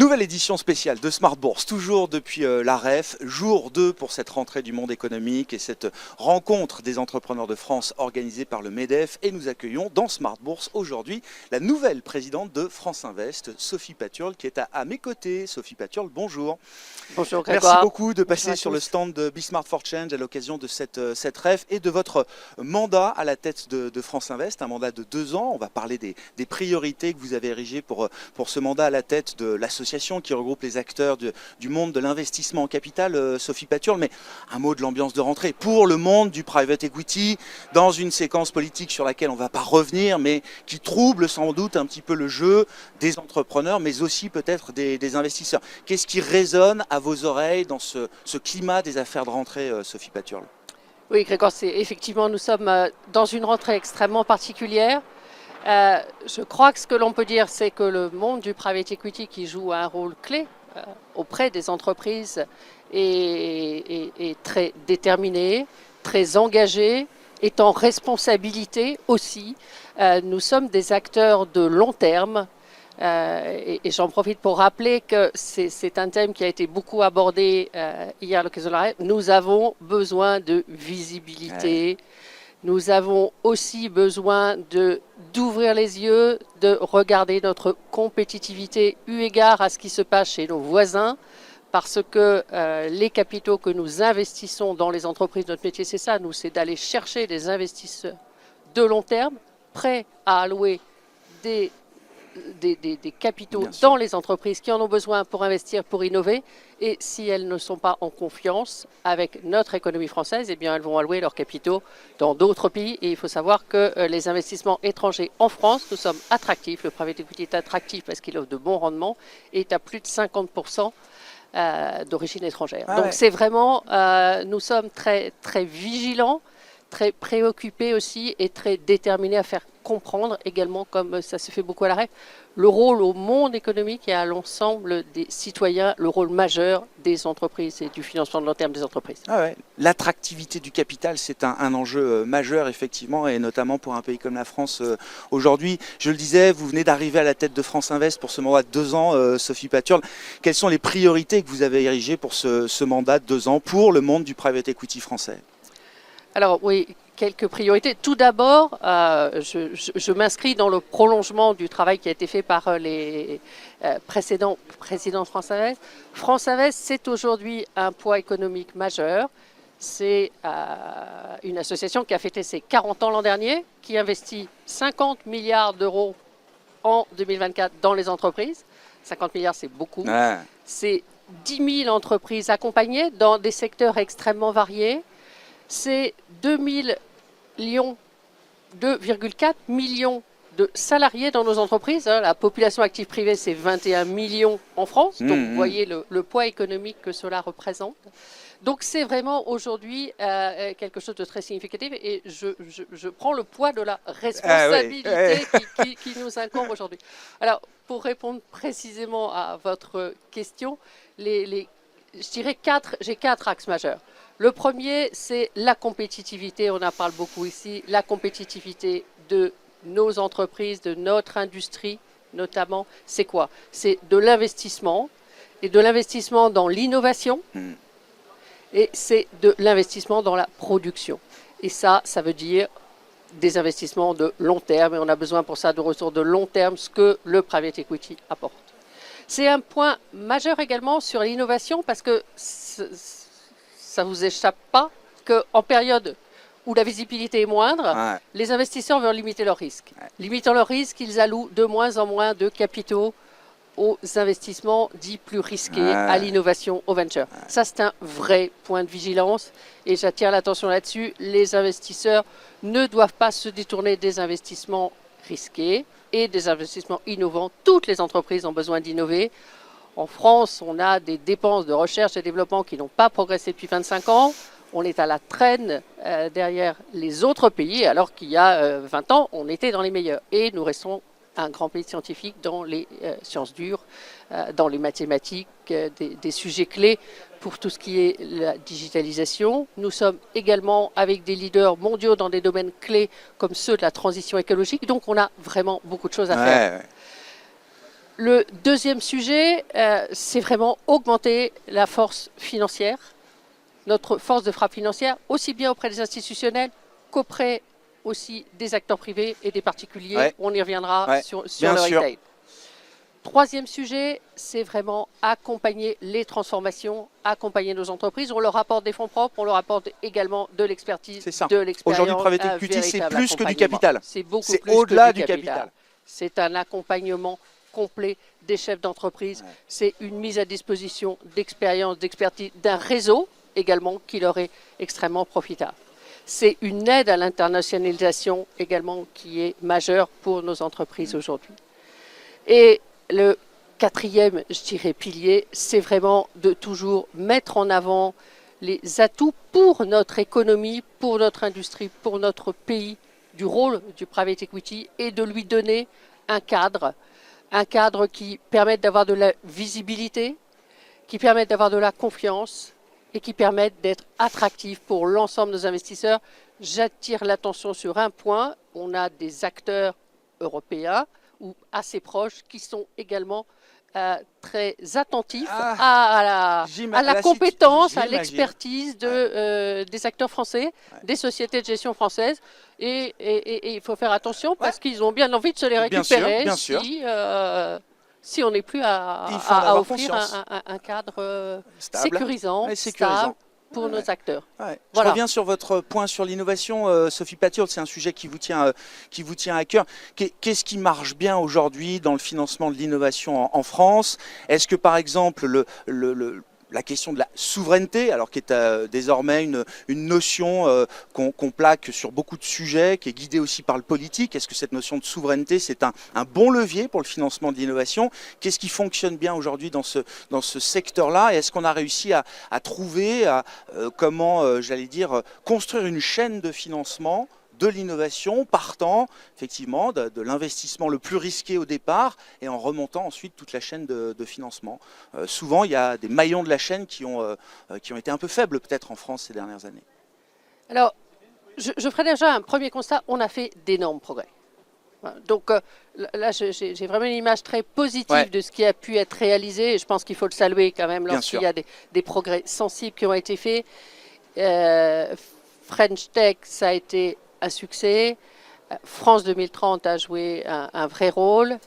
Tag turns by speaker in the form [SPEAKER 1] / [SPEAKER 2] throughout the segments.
[SPEAKER 1] Nouvelle édition spéciale de Smart Bourse, toujours depuis la REF, jour 2 pour cette rentrée du monde économique et cette rencontre des entrepreneurs de France organisée par le MEDEF. Et nous accueillons dans Smart Bourse aujourd'hui la nouvelle présidente de France Invest, Sophie Paturle, qui est à mes côtés. Sophie Paturle, bonjour.
[SPEAKER 2] Bonjour Grégoire.
[SPEAKER 1] Merci beaucoup de passer sur le stand de Be Smart for Change à l'occasion de cette REF et de votre mandat à la tête de France Invest, un mandat de 2 ans. On va parler des priorités que vous avez érigées pour ce mandat à la tête de l'association qui regroupe les acteurs du monde de l'investissement en capital, Sophie Paturle. Mais un mot de l'ambiance de rentrée pour le monde du private equity, dans une séquence politique sur laquelle on ne va pas revenir, mais qui trouble sans doute un petit peu le jeu des entrepreneurs, mais aussi peut-être des investisseurs. Qu'est-ce qui résonne à vos oreilles dans ce climat des affaires de rentrée, Sophie Paturle?
[SPEAKER 2] Oui, Grégoire, effectivement, nous sommes dans une rentrée extrêmement particulière. Je crois que ce que l'on peut dire, c'est que le monde du private equity qui joue un rôle clé auprès des entreprises est très déterminé, très engagé, est en responsabilité aussi. Nous sommes des acteurs de long terme. Et j'en profite pour rappeler que c'est un thème qui a été beaucoup abordé hier à l'occasion de la REF. Nous avons besoin de visibilité. Nous avons aussi besoin d'ouvrir les yeux, de regarder notre compétitivité eu égard à ce qui se passe chez nos voisins, parce que les capitaux que nous investissons dans les entreprises, notre métier c'est ça, c'est d'aller chercher des investisseurs de long terme, prêts à allouer des capitaux dans les entreprises qui en ont besoin pour investir, pour innover. Et si elles ne sont pas en confiance avec notre économie française, eh bien elles vont allouer leurs capitaux dans d'autres pays. Et il faut savoir que les investissements étrangers en France, nous sommes attractifs. Le private equity est attractif parce qu'il offre de bons rendements et est à plus de 50% d'origine étrangère. Donc c'est vraiment, nous sommes très, très vigilants, très préoccupés aussi et très déterminés à faire comprendre également, comme ça se fait beaucoup à la REF, le rôle au monde économique et à l'ensemble des citoyens, le rôle majeur des entreprises et du financement de long terme des entreprises.
[SPEAKER 1] L'attractivité du capital, c'est un enjeu majeur effectivement, et notamment pour un pays comme la France aujourd'hui. Je le disais, vous venez d'arriver à la tête de France Invest pour ce mandat de 2 ans, Sophie Paturle. Quelles sont les priorités que vous avez érigées pour ce mandat de 2 ans pour le monde du private equity français?
[SPEAKER 2] Alors oui, quelques priorités. Tout d'abord, je m'inscris dans le prolongement du travail qui a été fait par les précédents présidents de France Invest. France Invest, c'est aujourd'hui un poids économique majeur. C'est une association qui a fêté ses 40 ans l'an dernier, qui investit 50 milliards d'euros en 2024 dans les entreprises. 50 milliards, c'est beaucoup. C'est 10 000 entreprises accompagnées dans des secteurs extrêmement variés. C'est 2,4 millions de salariés dans nos entreprises. La population active privée, c'est 21 millions en France. Donc, vous voyez le poids économique que cela représente. Donc, c'est vraiment aujourd'hui quelque chose de très significatif. Et je prends le poids de la responsabilité qui nous incombe aujourd'hui. Alors, pour répondre précisément à votre question, je dirais j'ai 4 axes majeurs. Le premier, c'est la compétitivité, on en parle beaucoup ici, la compétitivité de nos entreprises, de notre industrie notamment. C'est quoi? C'est de l'investissement, et de l'investissement dans l'innovation, et c'est de l'investissement dans la production. Et ça veut dire des investissements de long terme, et on a besoin pour ça de ressources de long terme, ce que le private equity apporte. C'est un point majeur également sur l'innovation, parce que ça ne vous échappe pas qu'en période où la visibilité est moindre, les investisseurs veulent limiter leurs risques. Limitant leurs risques, ils allouent de moins en moins de capitaux aux investissements dits plus risqués, à l'innovation, au venture. Ça, c'est un vrai point de vigilance et j'attire l'attention là-dessus. Les investisseurs ne doivent pas se détourner des investissements risqués et des investissements innovants. Toutes les entreprises ont besoin d'innover. En France, on a des dépenses de recherche et développement qui n'ont pas progressé depuis 25 ans. On est à la traîne derrière les autres pays, alors qu'il y a 20 ans, on était dans les meilleurs. Et nous restons un grand pays scientifique dans les sciences dures, dans les mathématiques, des sujets clés pour tout ce qui est la digitalisation. Nous sommes également avec des leaders mondiaux dans des domaines clés comme ceux de la transition écologique. Donc on a vraiment beaucoup de choses à faire. Le deuxième sujet, c'est vraiment augmenter la force financière, notre force de frappe financière, aussi bien auprès des institutionnels qu'auprès aussi des acteurs privés et des particuliers.
[SPEAKER 1] Ouais.
[SPEAKER 2] On y reviendra
[SPEAKER 1] Ouais,
[SPEAKER 2] sur
[SPEAKER 1] bien
[SPEAKER 2] le
[SPEAKER 1] sûr.
[SPEAKER 2] retail. Troisième sujet, c'est vraiment accompagner les transformations, accompagner nos entreprises. On leur apporte des fonds propres, on leur apporte également de l'expertise,
[SPEAKER 1] C'est ça.
[SPEAKER 2] de l'expérience.
[SPEAKER 1] Aujourd'hui, private equity, c'est plus que du capital.
[SPEAKER 2] C'est beaucoup
[SPEAKER 1] C'est
[SPEAKER 2] plus
[SPEAKER 1] au-delà
[SPEAKER 2] que
[SPEAKER 1] du capital.
[SPEAKER 2] C'est un accompagnement complet des chefs d'entreprise.
[SPEAKER 1] Ouais.
[SPEAKER 2] C'est une mise à disposition d'expérience, d'expertise, d'un réseau également qui leur est extrêmement profitable. C'est une aide à l'internationalisation également qui est majeure pour nos entreprises aujourd'hui. Et le quatrième, je dirais, pilier, c'est vraiment de toujours mettre en avant les atouts pour notre économie, pour notre industrie, pour notre pays, du rôle du private equity et de lui donner un cadre qui permette d'avoir de la visibilité, qui permette d'avoir de la confiance et qui permette d'être attractif pour l'ensemble de nos investisseurs. J'attire l'attention sur un point, on a des acteurs européens ou assez proches qui sont également très attentifs à la compétence, à l'expertise des acteurs français, des sociétés de gestion françaises. Et il faut faire attention parce qu'ils ont bien envie de se les récupérer si on n'est plus à offrir un cadre sécurisant, stable pour nos acteurs.
[SPEAKER 1] Ouais. Je reviens sur votre point sur l'innovation, Sophie Patureau, c'est un sujet qui vous tient à cœur. Qu'est-ce qui marche bien aujourd'hui dans le financement de l'innovation en France? Est-ce que par exemple la question de la souveraineté, alors qui est désormais une notion qu'on plaque sur beaucoup de sujets, qui est guidée aussi par le politique. Est-ce que cette notion de souveraineté, c'est un bon levier pour le financement de l'innovation? Qu'est-ce qui fonctionne bien aujourd'hui dans ce secteur-là? Et est-ce qu'on a réussi à trouver comment, j'allais dire, construire une chaîne de financement de l'innovation, partant effectivement de l'investissement le plus risqué au départ et en remontant ensuite toute la chaîne de financement. Souvent, il y a des maillons de la chaîne qui ont été un peu faibles peut-être en France ces dernières années.
[SPEAKER 2] Alors, je ferai déjà un premier constat, on a fait d'énormes progrès. Donc là, j'ai vraiment une image très positive de ce qui a pu être réalisé et je pense qu'il faut le saluer quand même lorsqu'il y a des progrès sensibles qui ont été faits. French Tech, ça a été un succès. France 2030 a joué un vrai rôle.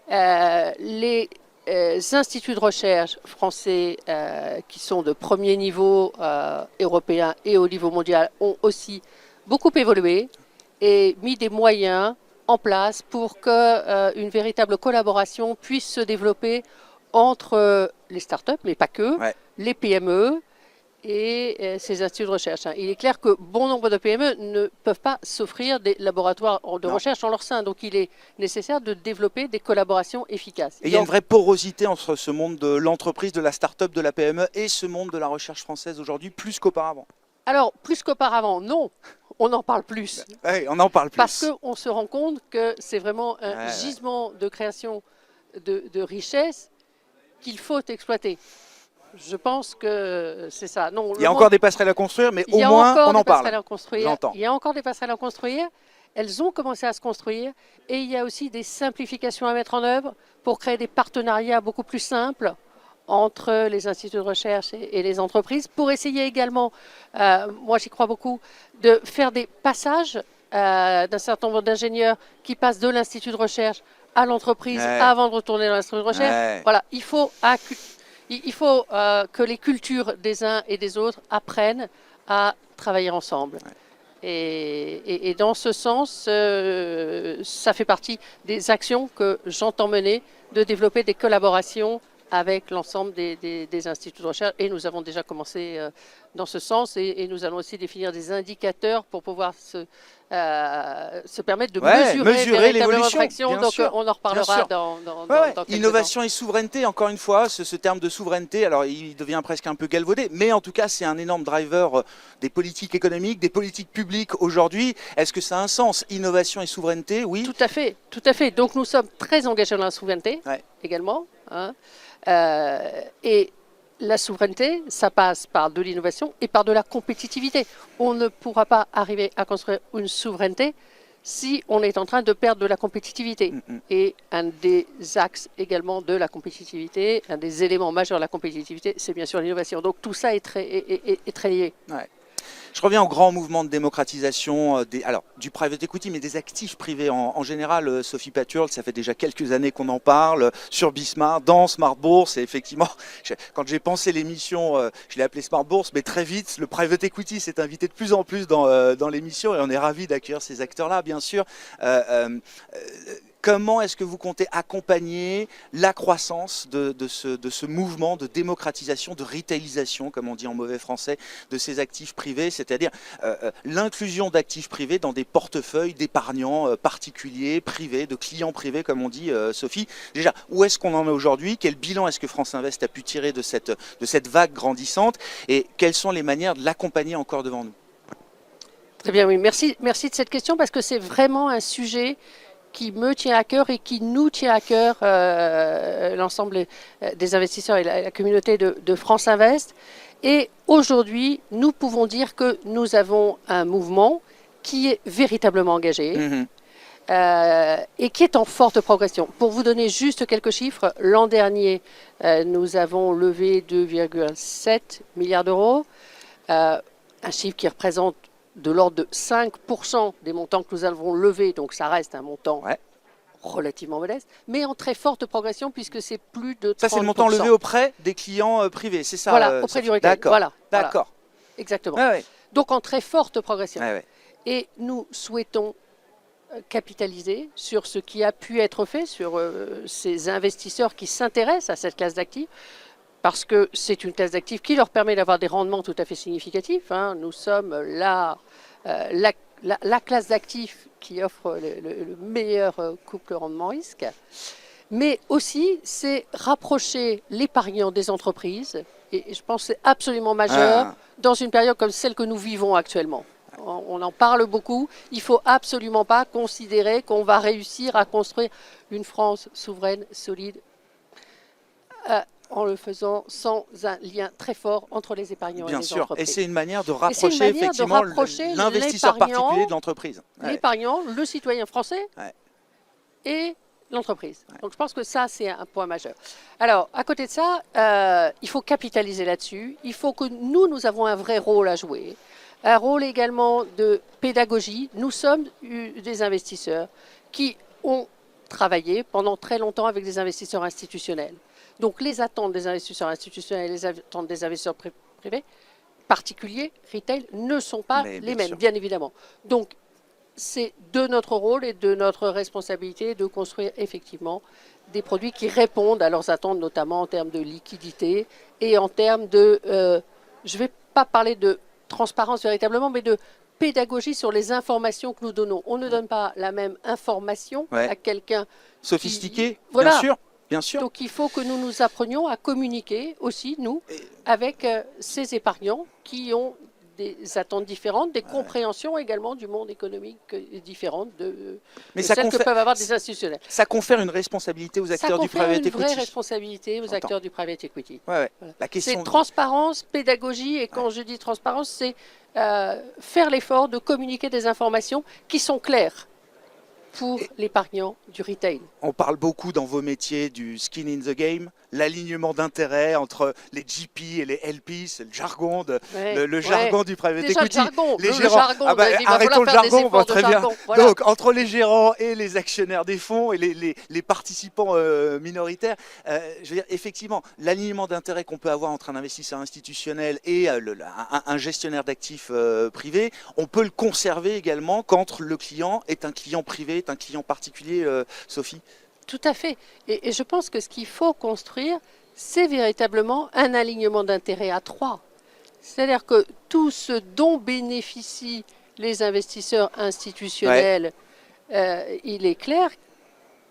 [SPEAKER 2] Les instituts de recherche français qui sont de premier niveau européen et au niveau mondial ont aussi beaucoup évolué et mis des moyens en place pour qu'une véritable collaboration puisse se développer entre les startups, mais pas que, les PME, et ces instituts de recherche. Il est clair que bon nombre de PME ne peuvent pas s'offrir des laboratoires de recherche en leur sein. Donc il est nécessaire de développer des collaborations efficaces.
[SPEAKER 1] Et il y a une vraie porosité entre ce monde de l'entreprise, de la start-up, de la PME et ce monde de la recherche française aujourd'hui, plus qu'auparavant.
[SPEAKER 2] Alors, plus qu'auparavant, non. On en parle plus.
[SPEAKER 1] Oui, on en parle plus.
[SPEAKER 2] Parce qu'on se rend compte que c'est vraiment un gisement de création de richesses qu'il faut exploiter. Je pense que c'est ça. Non,
[SPEAKER 1] il y a encore des passerelles à construire, mais au moins on en parle.
[SPEAKER 2] Il y a encore des passerelles à construire. Elles ont commencé à se construire. Et il y a aussi des simplifications à mettre en œuvre pour créer des partenariats beaucoup plus simples entre les instituts de recherche et les entreprises. Pour essayer également, moi j'y crois beaucoup, de faire des passages d'un certain nombre d'ingénieurs qui passent de l'institut de recherche à l'entreprise avant de retourner dans l'institut de recherche. Voilà, il faut que les cultures des uns et des autres apprennent à travailler ensemble. Et dans ce sens, ça fait partie des actions que j'entends mener, de développer des collaborations avec l'ensemble des instituts de recherche. Et nous avons déjà commencé dans ce sens et nous allons aussi définir des indicateurs pour pouvoir se permettre de mesurer l'évolution. Donc on en reparlera dans quelques
[SPEAKER 1] Innovation
[SPEAKER 2] temps.
[SPEAKER 1] Et souveraineté, encore une fois, ce terme de souveraineté, alors il devient presque un peu galvaudé, mais en tout cas c'est un énorme driver des politiques économiques, des politiques publiques aujourd'hui. Est-ce que ça a un sens, innovation et souveraineté? Oui.
[SPEAKER 2] Tout à fait, tout à fait. Donc nous sommes très engagés dans la souveraineté également. Et la souveraineté, ça passe par de l'innovation et par de la compétitivité. On ne pourra pas arriver à construire une souveraineté si on est en train de perdre de la compétitivité. Et un des axes également de la compétitivité, un des éléments majeurs de la compétitivité, c'est bien sûr l'innovation. Donc tout ça est très lié.
[SPEAKER 1] Ouais. Je reviens au grand mouvement de démocratisation du private equity, mais des actifs privés en général. Sophie Paturle, ça fait déjà quelques années qu'on en parle sur Bismart, dans Smart Bourse. Et effectivement, quand j'ai pensé l'émission, je l'ai appelée Smart Bourse, mais très vite, le private equity s'est invité de plus en plus dans l'émission et on est ravis d'accueillir ces acteurs-là, bien sûr. Comment est-ce que vous comptez accompagner la croissance de ce mouvement de démocratisation, de retailisation, comme on dit en mauvais français, de ces actifs privés, c'est-à-dire l'inclusion d'actifs privés dans des portefeuilles d'épargnants particuliers, privés, de clients privés, comme on dit, Sophie. Déjà, où est-ce qu'on en est aujourd'hui? Quel bilan est-ce que France Invest a pu tirer de cette vague grandissante? Et quelles sont les manières de l'accompagner encore devant nous?
[SPEAKER 2] Très bien, oui. Merci de cette question parce que c'est vraiment un sujet qui me tient à cœur et qui nous tient à cœur, l'ensemble des investisseurs et la communauté de France Invest. Et aujourd'hui, nous pouvons dire que nous avons un mouvement qui est véritablement engagé et qui est en forte progression. Pour vous donner juste quelques chiffres, l'an dernier, nous avons levé 2,7 milliards d'euros, un chiffre qui représente de l'ordre de 5% des montants que nous avons levés, donc ça reste un montant relativement modeste, mais en très forte progression puisque c'est plus de 30%.
[SPEAKER 1] Ça, c'est le montant levé auprès des clients privés, c'est ça?
[SPEAKER 2] Voilà, auprès du retail.
[SPEAKER 1] D'accord.
[SPEAKER 2] Voilà. Exactement. Donc en très forte progression. Et nous souhaitons capitaliser sur ce qui a pu être fait, sur ces investisseurs qui s'intéressent à cette classe d'actifs, parce que c'est une classe d'actifs qui leur permet d'avoir des rendements tout à fait significatifs. Nous sommes la classe d'actifs qui offre le meilleur couple rendement-risque. Mais aussi, c'est rapprocher l'épargnant des entreprises. Et je pense que c'est absolument majeur dans une période comme celle que nous vivons actuellement. On en parle beaucoup. Il ne faut absolument pas considérer qu'on va réussir à construire une France souveraine, solide, en le faisant sans un lien très fort entre les épargnants et les entreprises.
[SPEAKER 1] Bien sûr, et c'est une manière de rapprocher effectivement l'investisseur particulier de l'entreprise.
[SPEAKER 2] L'épargnant, le citoyen français et l'entreprise. Donc je pense que ça, c'est un point majeur. Alors, à côté de ça, il faut capitaliser là-dessus. Il faut que nous avons un vrai rôle à jouer. Un rôle également de pédagogie. Nous sommes des investisseurs qui ont travaillé pendant très longtemps avec des investisseurs institutionnels. Donc les attentes des investisseurs institutionnels et les attentes des investisseurs privés, particuliers, retail, ne sont pas les mêmes, bien évidemment. Donc c'est de notre rôle et de notre responsabilité de construire effectivement des produits qui répondent à leurs attentes, notamment en termes de liquidité et en termes de, je ne vais pas parler de transparence véritablement, mais de pédagogie sur les informations que nous donnons. On ne donne pas la même information à quelqu'un
[SPEAKER 1] sophistiqué, bien sûr. Bien sûr.
[SPEAKER 2] Donc il faut que nous nous apprenions à communiquer aussi, nous, avec ces épargnants qui ont des attentes différentes, des compréhensions également du monde économique différentes de celles que peuvent avoir des institutionnels.
[SPEAKER 1] Ça confère une responsabilité aux acteurs du private equity.
[SPEAKER 2] Ça confère une vraie responsabilité aux acteurs du private equity.
[SPEAKER 1] Voilà.
[SPEAKER 2] C'est transparence, pédagogie, et quand je dis transparence, c'est faire l'effort de communiquer des informations qui sont claires pour l'épargnant du retail.
[SPEAKER 1] On parle beaucoup dans vos métiers du skin in the game, l'alignement d'intérêts entre les GP et les LP, c'est le jargon, le jargon du private equity.
[SPEAKER 2] Le jargon,
[SPEAKER 1] arrêtons le jargon, très bien. Voilà. Donc entre les gérants et les actionnaires des fonds et les participants minoritaires, je veux dire, effectivement, l'alignement d'intérêts qu'on peut avoir entre un investisseur institutionnel et un gestionnaire d'actifs privé, on peut le conserver également quand le client est un client privé, est un client particulier, Sophie.
[SPEAKER 2] Tout à fait. Et je pense que ce qu'il faut construire, c'est véritablement un alignement d'intérêts à trois. C'est-à-dire que tout ce dont bénéficient les investisseurs institutionnels, il est clair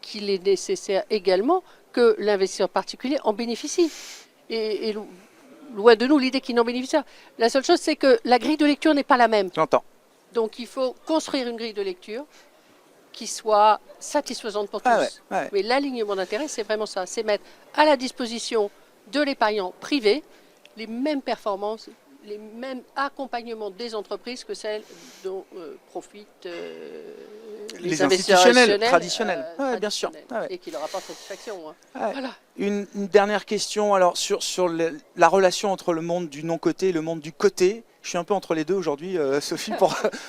[SPEAKER 2] qu'il est nécessaire également que l'investisseur particulier en bénéficie. Et loin de nous l'idée qu'il n'en bénéficie pas. La seule chose, c'est que la grille de lecture n'est pas la même.
[SPEAKER 1] J'entends.
[SPEAKER 2] Donc il faut construire une grille de lecture qui soit satisfaisante pour tous. Mais l'alignement d'intérêt, c'est vraiment ça. C'est mettre à la disposition de l'épargnant privé les mêmes performances, les mêmes accompagnements des entreprises que celles dont profitent les investisseurs
[SPEAKER 1] traditionnels. Ouais, bien sûr. Ouais.
[SPEAKER 2] Et qui leur apportent satisfaction. Hein.
[SPEAKER 1] Ouais.
[SPEAKER 2] Voilà.
[SPEAKER 1] Une dernière question alors sur la relation entre le monde du non-coté et le monde du coté. Je suis un peu entre les deux aujourd'hui, Sophie,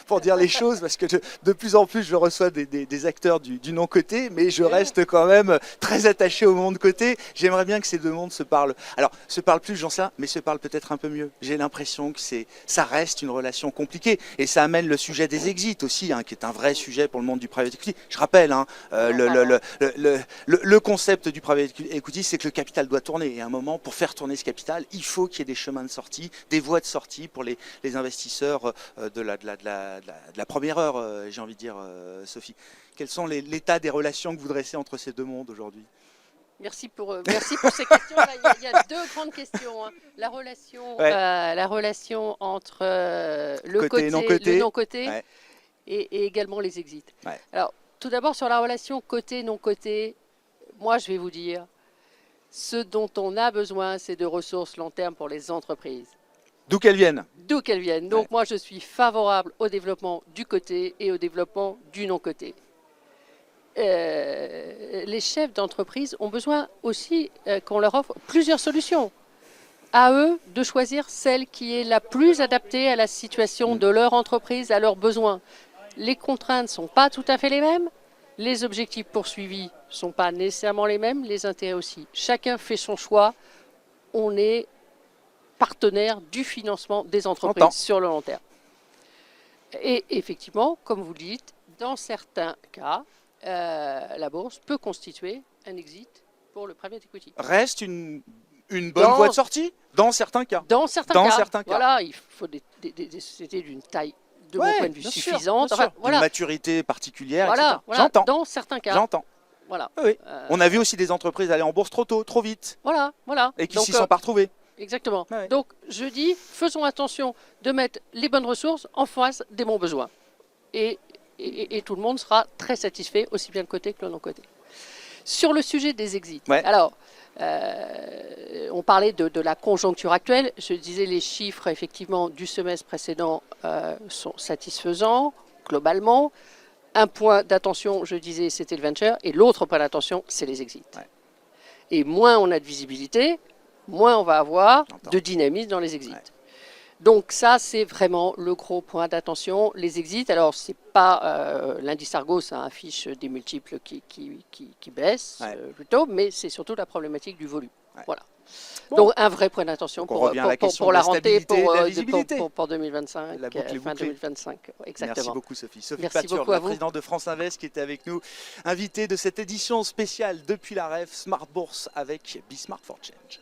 [SPEAKER 1] pour dire les choses, parce que de plus en plus je reçois des acteurs du non-coté, mais je reste quand même très attaché au monde coté. J'aimerais bien que ces deux mondes se parlent. Alors, se parlent plus, j'en sais rien, mais se parlent peut-être un peu mieux. J'ai l'impression que ça reste une relation compliquée, et ça amène le sujet des exits aussi, hein, qui est un vrai sujet pour le monde du private equity. Je rappelle, hein, le concept du private equity, c'est que le capital doit tourner, et à un moment, pour faire tourner ce capital, il faut qu'il y ait des chemins de sortie, des voies de sortie pour les investisseurs de la première heure, j'ai envie de dire, Sophie. Quels sont l'état des relations que vous dressez entre ces deux mondes aujourd'hui?
[SPEAKER 2] Merci pour ces questions. Il y a deux grandes questions. Hein. La relation entre le côté, le non-coté
[SPEAKER 1] ouais.
[SPEAKER 2] et également les exits.
[SPEAKER 1] Ouais.
[SPEAKER 2] Alors, tout d'abord, sur la relation côté-non-coté, moi, je vais vous dire, ce dont on a besoin, c'est de ressources long terme pour les entreprises.
[SPEAKER 1] D'où qu'elles viennent.
[SPEAKER 2] D'où qu'elles viennent. Donc moi, je suis favorable au développement du côté et au développement du non-côté. Les chefs d'entreprise ont besoin aussi qu'on leur offre plusieurs solutions. À eux de choisir celle qui est la plus adaptée à la situation de leur entreprise, à leurs besoins. Les contraintes ne sont pas tout à fait les mêmes. Les objectifs poursuivis ne sont pas nécessairement les mêmes. Les intérêts aussi. Chacun fait son choix. On est partenaire du financement des entreprises sur le long terme. Et effectivement, comme vous le dites, dans certains cas, la bourse peut constituer un exit pour le private equity.
[SPEAKER 1] Reste une bonne voie de sortie dans certains cas.
[SPEAKER 2] Dans certains cas. Voilà, il faut des sociétés d'une taille, de mon point de vue, suffisante.
[SPEAKER 1] D'une maturité particulière,
[SPEAKER 2] voilà,
[SPEAKER 1] etc. J'entends.
[SPEAKER 2] Dans certains cas.
[SPEAKER 1] J'entends.
[SPEAKER 2] Voilà.
[SPEAKER 1] Oui. On a vu aussi des entreprises aller en bourse trop tôt, trop vite.
[SPEAKER 2] Voilà.
[SPEAKER 1] Et qui s'y sont pas retrouvées.
[SPEAKER 2] Exactement.
[SPEAKER 1] Ouais.
[SPEAKER 2] Donc, je dis, faisons attention de mettre les bonnes ressources en face des bons besoins. Et tout le monde sera très satisfait, aussi bien le côté que le non-côté. Sur le sujet des exits, alors, on parlait de la conjoncture actuelle. Je disais, les chiffres, effectivement, du semestre précédent sont satisfaisants, globalement. Un point d'attention, je disais, c'était le venture, et l'autre point d'attention, c'est les exits. Ouais. Et moins on a de visibilité, moins on va avoir de dynamisme dans les exits. Ouais. Donc ça, c'est vraiment le gros point d'attention. Les exits, alors c'est pas l'indice Argo, ça affiche des multiples qui baissent plutôt, mais c'est surtout la problématique du volume. Ouais. Voilà. Bon. Donc un vrai point d'attention pour la rentrée, pour 2025, fin 2025. Exactement.
[SPEAKER 1] Merci beaucoup Sophie. Sophie Paturle, la présidente de France Invest, qui était avec nous, invitée de cette édition spéciale depuis la REF Smart Bourse avec Be Smart for Change.